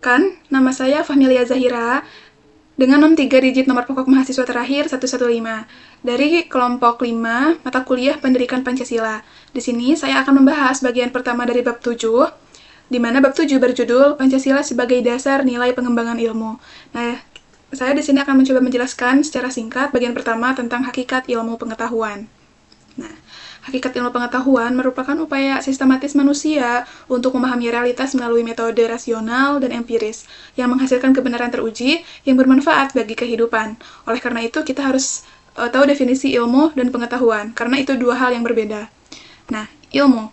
Perkenalkan, nama saya Fahmilia Zahira dengan nom 3 digit nomor pokok mahasiswa terakhir 115 dari kelompok 5 mata kuliah Pendidikan Pancasila. Di sini saya akan membahas bagian pertama dari bab 7, di mana bab 7 berjudul Pancasila sebagai dasar nilai pengembangan ilmu. Nah, saya di sini akan mencoba menjelaskan secara singkat bagian pertama tentang hakikat ilmu pengetahuan. Nah, hakikat ilmu pengetahuan merupakan upaya sistematis manusia untuk memahami realitas melalui metode rasional dan empiris yang menghasilkan kebenaran teruji yang bermanfaat bagi kehidupan. Oleh karena itu, kita harus tahu definisi ilmu dan pengetahuan, karena itu dua hal yang berbeda. Nah, ilmu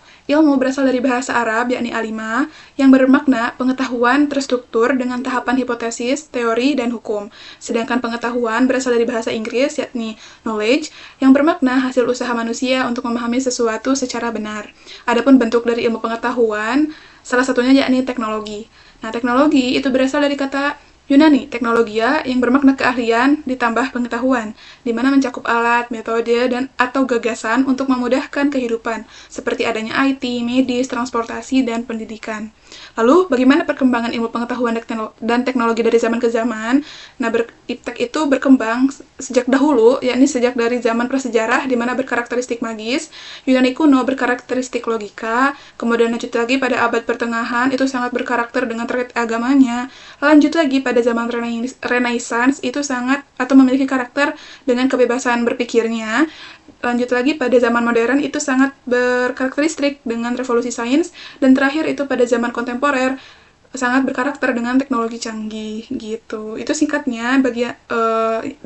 berasal dari bahasa Arab, yakni alima, yang bermakna pengetahuan terstruktur dengan tahapan hipotesis, teori, dan hukum. Sedangkan pengetahuan berasal dari bahasa Inggris, yakni knowledge, yang bermakna hasil usaha manusia untuk memahami sesuatu secara benar. Adapun bentuk dari ilmu pengetahuan, salah satunya yakni teknologi. Nah, teknologi itu berasal dari kata Yunani, teknologia, yang bermakna keahlian ditambah pengetahuan, di mana mencakup alat, metode, dan atau gagasan untuk memudahkan kehidupan, seperti adanya IT, medis, transportasi, dan pendidikan. Lalu, bagaimana perkembangan ilmu pengetahuan dan teknologi dari zaman ke zaman? Nah, iptek itu berkembang sejak dahulu, yakni sejak dari zaman prasejarah, di mana berkarakteristik magis, Yunani kuno berkarakteristik logika, kemudian lanjut lagi pada abad pertengahan, itu sangat berkarakter dengan terkait agamanya, lanjut lagi pada zaman Renaissance itu sangat atau memiliki karakter dengan kebebasan berpikirnya. Lanjut lagi pada zaman modern itu sangat berkarakteristik dengan revolusi sains, dan terakhir itu pada zaman kontemporer sangat berkarakter dengan teknologi canggih gitu. Itu singkatnya bagi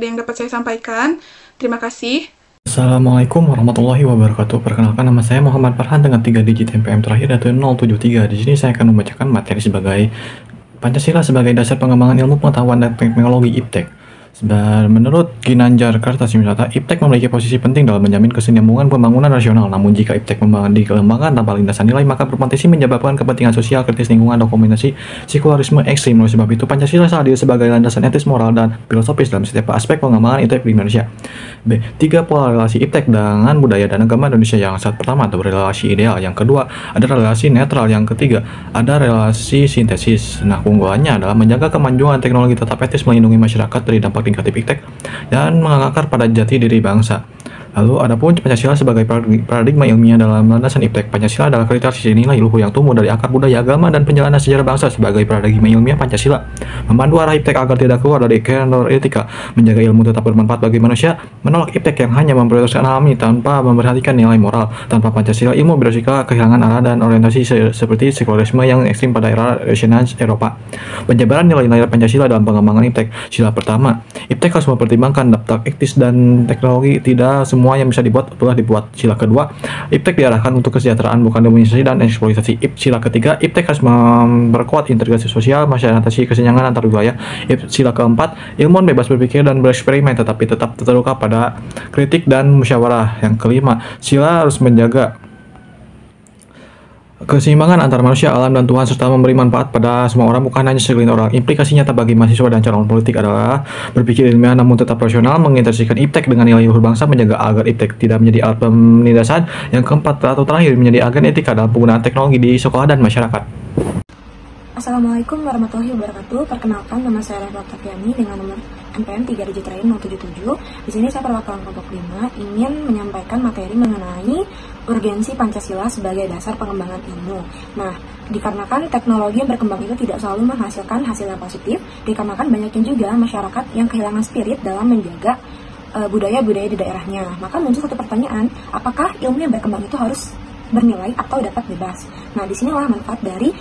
yang dapat saya sampaikan. Terima kasih. Assalamualaikum warahmatullahi wabarakatuh. Perkenalkan, nama saya Muhammad Farhan dengan 3 digit NPM terakhir yaitu 073. Di sini saya akan membacakan materi sebagai Pancasila sebagai dasar pengembangan ilmu pengetahuan dan teknologi IPTEK. Menurut Ginanjar Kartasiwisata, IPTEK memiliki posisi penting dalam menjamin kesinambungan pembangunan rasional. Namun jika IPTEK dikembangkan tanpa lintasan nilai, maka berpotensi menyebabkan kepentingan sosial, kritis lingkungan, dokumentasi, sekularisme ekstrim. Oleh sebab itu, Pancasila hadir sebagai landasan etis, moral, dan filosofis dalam setiap aspek pengembangan IPTEK di Indonesia. B. 3 pola relasi IPTEK dengan budaya dan agama Indonesia. Yang saat pertama ada relasi ideal, yang kedua ada relasi netral, yang ketiga ada relasi sintesis. Nah, keunggulannya adalah menjaga kemajuan teknologi tetap etis, melindungi masyarakat dari dampak negatif IPTEK, dan mengakar pada jati diri bangsa. Lalu, adapun Pancasila sebagai paradigma ilmiah dalam landasan IPTEK. Pancasila adalah kritisasi nilai luhur yang tumbuh dari akar budaya, agama, dan penjalanan sejarah bangsa. Sebagai paradigma ilmiah, Pancasila membantu arah IPTEK agar tidak keluar dari koridor etika, menjaga ilmu tetap bermanfaat bagi manusia, menolak IPTEK yang hanya memprioritaskan alami tanpa memperhatikan nilai moral. Tanpa Pancasila, ilmu beresiko kehilangan arah dan orientasi seperti sekularisme yang ekstrim pada era Renaissance Eropa. Penyebaran nilai-nilai Pancasila dalam pengembangan IPTEK. Sila pertama, IPTEK harus mempertimbangkan dampak etis dan teknologi. Tidak semua yang bisa dibuat telah dibuat. Sila kedua, IPTEK diarahkan untuk kesejahteraan, bukan dominasi dan eksploitasi. Sila ketiga, IPTEK harus memperkuat integrasi sosial, mengatasi kesenjangan antar wilayah. Sila keempat, ilmuwan bebas berpikir dan bereksperimen, tetapi tetap terluka pada kritik dan musyawarah. Yang kelima, sila harus menjaga keseimbangan antara manusia, alam, dan Tuhan, serta memberi manfaat pada semua orang, bukan hanya segelintir orang. Implikasi nyata bagi mahasiswa dan calon politik adalah berpikir ilmiah namun tetap rasional, mengintegrasikan IPTEK dengan nilai luhur bangsa, menjaga agar IPTEK tidak menjadi alat penindasan. Yang keempat atau terakhir, menjadi agen etika dalam penggunaan teknologi di sekolah dan masyarakat. Assalamualaikum warahmatullahi wabarakatuh. Perkenalkan, nama saya Reva Tafiani dengan nomor NPM 3 digit terakhir 077. Di sini saya perwakilan kelompok 5 ingin menyampaikan materi mengenai urgensi Pancasila sebagai dasar pengembangan ilmu. Nah, dikarenakan teknologi yang berkembang itu tidak selalu menghasilkan hasil yang positif, dikarenakan banyaknya juga masyarakat yang kehilangan spirit dalam menjaga budaya-budaya di daerahnya. Maka muncul satu pertanyaan, apakah ilmu yang berkembang itu harus bernilai atau dapat bebas? Nah, disinilah manfaat dari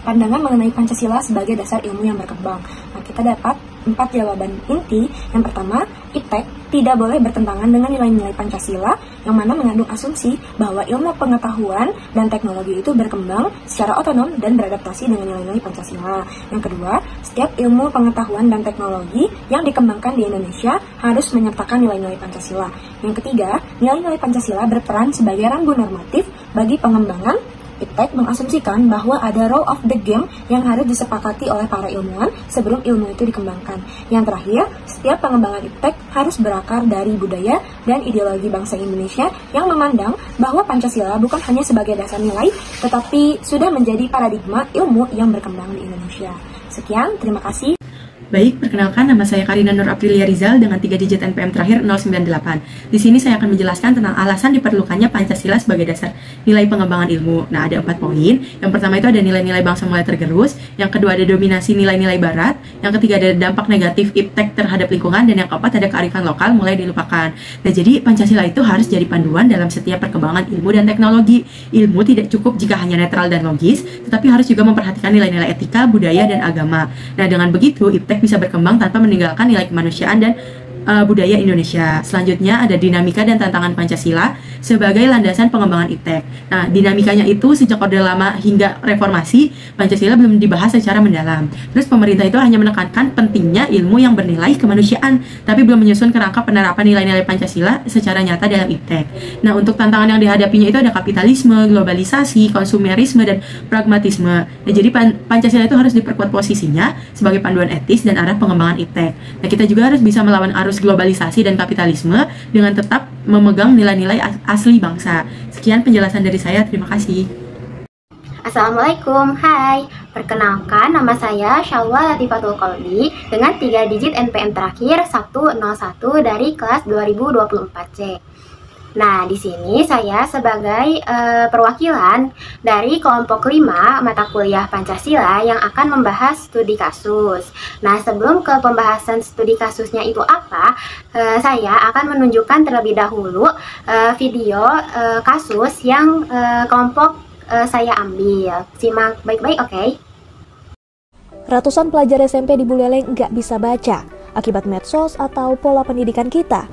pandangan mengenai Pancasila sebagai dasar ilmu yang berkembang. Nah, kita dapat 4 jawaban inti. Yang pertama, IPTEK tidak boleh bertentangan dengan nilai-nilai Pancasila, yang mana mengandung asumsi bahwa ilmu pengetahuan dan teknologi itu berkembang secara otonom dan beradaptasi dengan nilai-nilai Pancasila. Yang kedua, setiap ilmu pengetahuan dan teknologi yang dikembangkan di Indonesia harus menyertakan nilai-nilai Pancasila. Yang ketiga, nilai-nilai Pancasila berperan sebagai rambu normatif bagi pengembangan Iptek mengasumsikan bahwa ada rule of the game yang harus disepakati oleh para ilmuwan sebelum ilmu itu dikembangkan. Yang terakhir, setiap pengembangan Iptek harus berakar dari budaya dan ideologi bangsa Indonesia yang memandang bahwa Pancasila bukan hanya sebagai dasar nilai, tetapi sudah menjadi paradigma ilmu yang berkembang di Indonesia. Sekian, terima kasih. Baik, perkenalkan nama saya Karina Nur Aprilia Rizal dengan 3 digit NPM terakhir 098. Di sini saya akan menjelaskan tentang alasan diperlukannya Pancasila sebagai dasar nilai pengembangan ilmu. Nah, ada 4 poin. Yang pertama itu ada nilai-nilai bangsa mulai tergerus, yang kedua ada dominasi nilai-nilai barat, yang ketiga ada dampak negatif Iptek terhadap lingkungan, dan yang keempat ada kearifan lokal mulai dilupakan. Nah, jadi Pancasila itu harus jadi panduan dalam setiap perkembangan ilmu dan teknologi. Ilmu tidak cukup jika hanya netral dan logis, tetapi harus juga memperhatikan nilai-nilai etika, budaya, dan agama. Nah, dengan begitu Iptek bisa berkembang tanpa meninggalkan nilai kemanusiaan dan budaya Indonesia. Selanjutnya ada dinamika dan tantangan Pancasila sebagai landasan pengembangan Iptek. Nah, dinamikanya itu sejak Orde Lama hingga Reformasi, Pancasila belum dibahas secara mendalam. Terus pemerintah itu hanya menekankan pentingnya ilmu yang bernilai kemanusiaan, tapi belum menyusun kerangka penerapan nilai-nilai Pancasila secara nyata dalam Iptek. Nah, untuk tantangan yang dihadapinya itu ada kapitalisme, globalisasi, konsumerisme, dan pragmatisme. Nah, jadi Pancasila itu harus diperkuat posisinya sebagai panduan etis dan arah pengembangan Iptek. Nah, kita juga harus bisa melawan arus globalisasi dan kapitalisme dengan tetap memegang nilai-nilai asli bangsa. Sekian penjelasan dari saya, terima kasih. Assalamualaikum, hai. Perkenalkan, nama saya Syalwa Latifatul Qalbi dengan 3 digit NPM terakhir 101 dari kelas 2024C. Nah, di sini saya sebagai perwakilan dari kelompok 5 mata kuliah Pancasila yang akan membahas studi kasus. Nah, sebelum ke pembahasan studi kasusnya itu apa, saya akan menunjukkan terlebih dahulu video kasus yang kelompok saya ambil. Simak baik-baik, oke? Ratusan pelajar SMP di Buleleng nggak bisa baca akibat medsos atau pola pendidikan kita.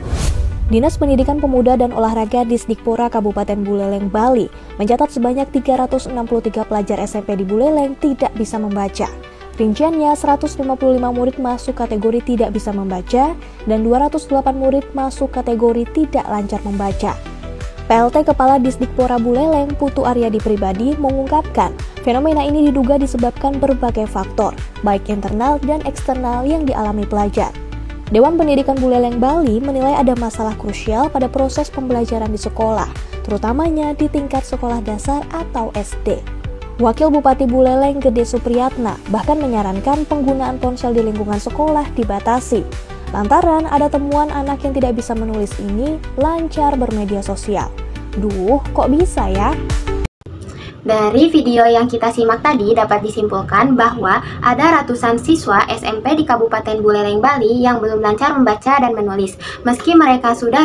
Dinas Pendidikan Pemuda dan Olahraga Disdikpora Kabupaten Buleleng, Bali mencatat sebanyak 363 pelajar SMP di Buleleng tidak bisa membaca. Rinciannya 155 murid masuk kategori tidak bisa membaca dan 208 murid masuk kategori tidak lancar membaca. PLT Kepala Disdikpora Buleleng, Putu Aryadi Pribadi, mengungkapkan fenomena ini diduga disebabkan berbagai faktor, baik internal dan eksternal yang dialami pelajar. Dewan Pendidikan Buleleng, Bali menilai ada masalah krusial pada proses pembelajaran di sekolah, terutamanya di tingkat sekolah dasar atau SD. Wakil Bupati Buleleng, Gede Supriyatna, bahkan menyarankan penggunaan ponsel di lingkungan sekolah dibatasi. Lantaran ada temuan anak yang tidak bisa menulis ini lancar bermedia sosial. Duh, kok bisa ya? Dari video yang kita simak tadi dapat disimpulkan bahwa ada ratusan siswa SMP di Kabupaten Buleleng, Bali yang belum lancar membaca dan menulis. Meski mereka sudah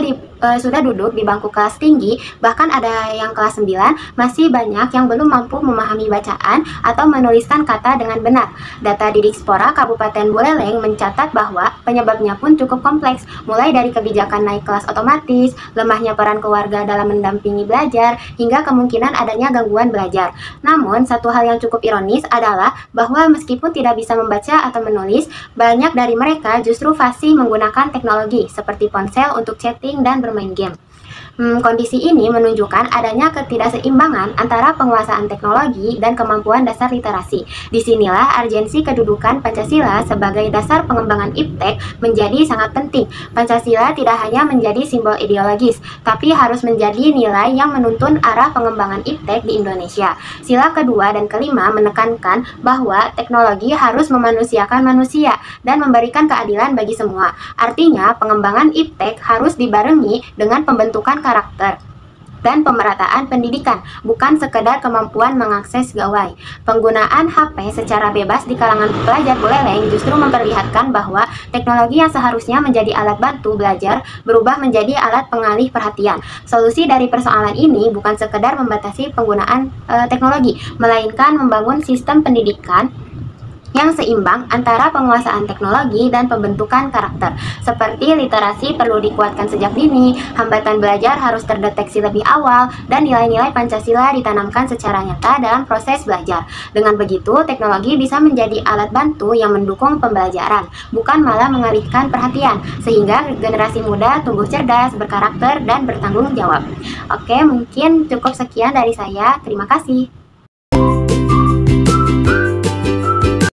duduk di bangku kelas tinggi, bahkan ada yang kelas 9, masih banyak yang belum mampu memahami bacaan atau menuliskan kata dengan benar. Data Didikspora Kabupaten Buleleng mencatat bahwa penyebabnya pun cukup kompleks, mulai dari kebijakan naik kelas otomatis, lemahnya peran keluarga dalam mendampingi belajar, hingga kemungkinan adanya gangguan belajar. Namun, satu hal yang cukup ironis adalah bahwa meskipun tidak bisa membaca atau menulis, banyak dari mereka justru fasih menggunakan teknologi seperti ponsel untuk chatting dan bermain game. Kondisi ini menunjukkan adanya ketidakseimbangan antara penguasaan teknologi dan kemampuan dasar literasi. Disinilah urgensi kedudukan Pancasila sebagai dasar pengembangan Iptek menjadi sangat penting. Pancasila tidak hanya menjadi simbol ideologis, tapi harus menjadi nilai yang menuntun arah pengembangan Iptek di Indonesia. Sila kedua dan kelima menekankan bahwa teknologi harus memanusiakan manusia dan memberikan keadilan bagi semua. Artinya, pengembangan Iptek harus dibarengi dengan pembentukan karakter dan pemerataan pendidikan, bukan sekedar kemampuan mengakses gawai. Penggunaan HP secara bebas di kalangan pelajar Buleleng justru memperlihatkan bahwa teknologi yang seharusnya menjadi alat bantu belajar berubah menjadi alat pengalih perhatian. Solusi dari persoalan ini bukan sekedar membatasi penggunaan teknologi, melainkan membangun sistem pendidikan yang seimbang antara penguasaan teknologi dan pembentukan karakter. Seperti literasi perlu dikuatkan sejak dini, hambatan belajar harus terdeteksi lebih awal, dan nilai-nilai Pancasila ditanamkan secara nyata dalam proses belajar. Dengan begitu, teknologi bisa menjadi alat bantu yang mendukung pembelajaran, bukan malah mengalihkan perhatian, sehingga generasi muda tumbuh cerdas, berkarakter, dan bertanggung jawab. Oke, mungkin cukup sekian dari saya. Terima kasih.